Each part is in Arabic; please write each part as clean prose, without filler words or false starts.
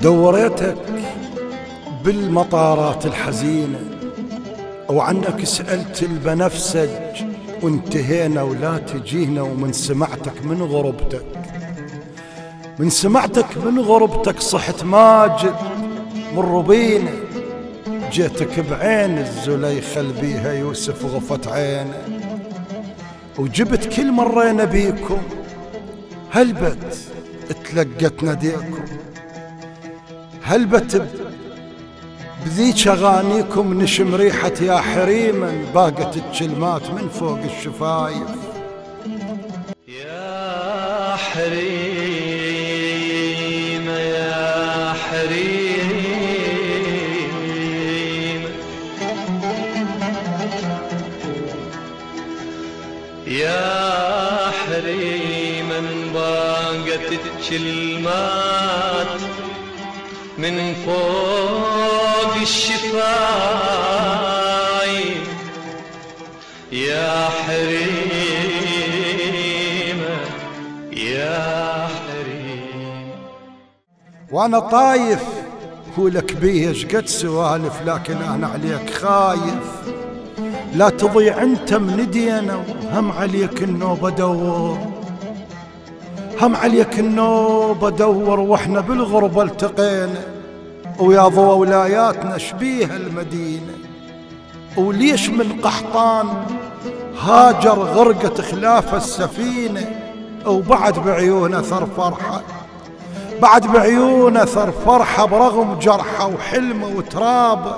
دوريتك بالمطارات الحزينة، وعنك سألت البنفسج وانتهينا ولا تجينا، ومن سمعتك من غربتك صحت ماجد من ربينا، جيتك بعين الزليخة بيها يوسف غفت عينه، وجبت كل مرينا بيكم هلبت تلقت نديكم، هلبت بذيك اغانيكم نشم ريحة يا حريما، باقت الكلمات من فوق الشفايف. يا حريم يا حريم يا حريم، من باقت الكلمات من فوق الشفايف. يا حريم يا حريم. وانا طايف ولك بيه شقد سوالف، لكن انا عليك خايف لا تضيع انت من ايدينا، وهم عليك النوبة دور، واحنا بالغربة التقينا، ويا ضوى ولاياتنا شبيه المدينة. وليش من قحطان هاجر غرقت خلاف السفينة، وبعد بعيونه ثر فرحة برغم جرحه وحلمه وترابه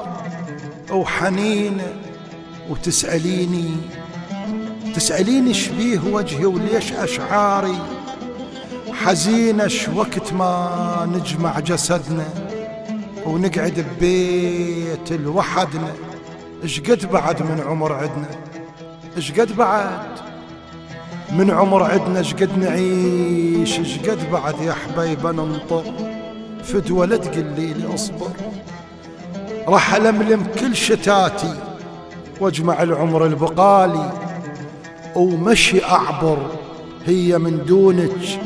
وحنينه. وتسأليني شبيه وجهي وليش أشعاري حزينة، وقت ما نجمع جسدنا ونقعد ببيت لوحدنا. اشقد بعد من عمر عدنا، اشقد بعد من عمر عدنا، اشقد نعيش، اشقد بعد يا حبيبة ننطر فدوى. لا تقلي لي اصبر، راح ألملم كل شتاتي واجمع العمر البقالي، ومشي أعبر هي من دونك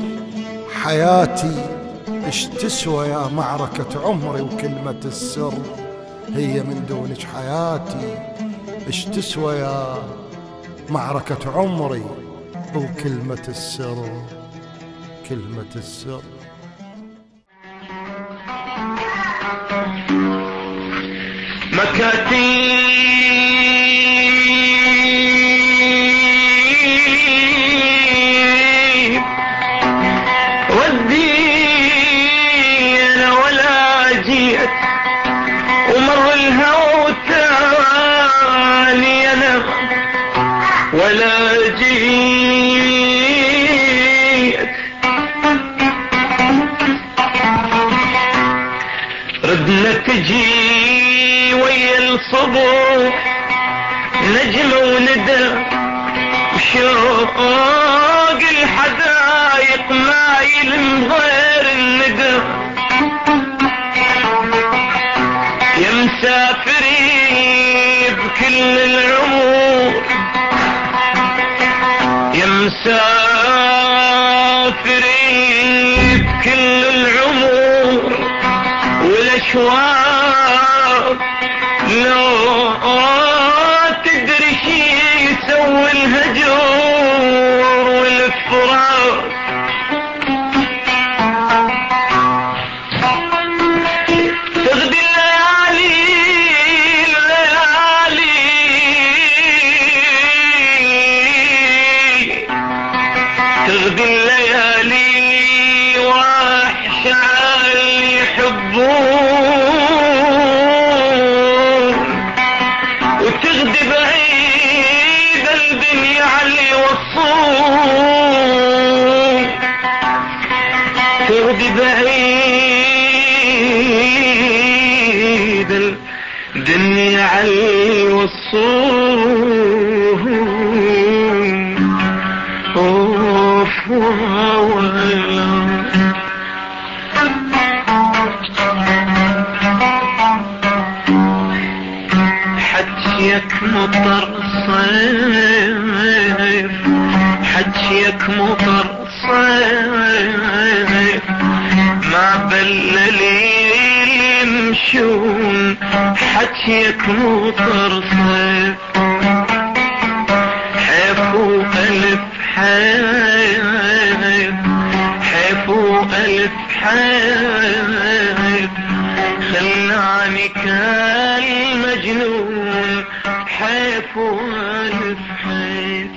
حياتي. اش تسوى يا معركة عمري وكلمة السر، هي من دونك حياتي. اش تسوى يا معركة عمري وكلمة السر، كلمة السر. مكاتيب ودينا ولا جيت، ومر الهوى تالي انا ولا جيت. ردنا تجي ويا الصبح نجمة وندى، وشوق الحدايق ما يلم غير الندى. يا مسافرين بكل العمر، يا مسافرين بكل العمر والاشواق، لو تدري شي يسوي الهجور والفراق. تغدي الليالي تغدي الليالي وحشة اللي يحبون، وتغدي بعيد الدنيا علي يوصون. تغدي بعيد الدنيا علي يوصون. حجيك مطر صيف، حجيك مطر صيف، ما بللي يمشون، حجيك مطر صيف، حيف وألف حيف، حيف وألف حيف، خلاني كالمجنون، حيف وألف حيف.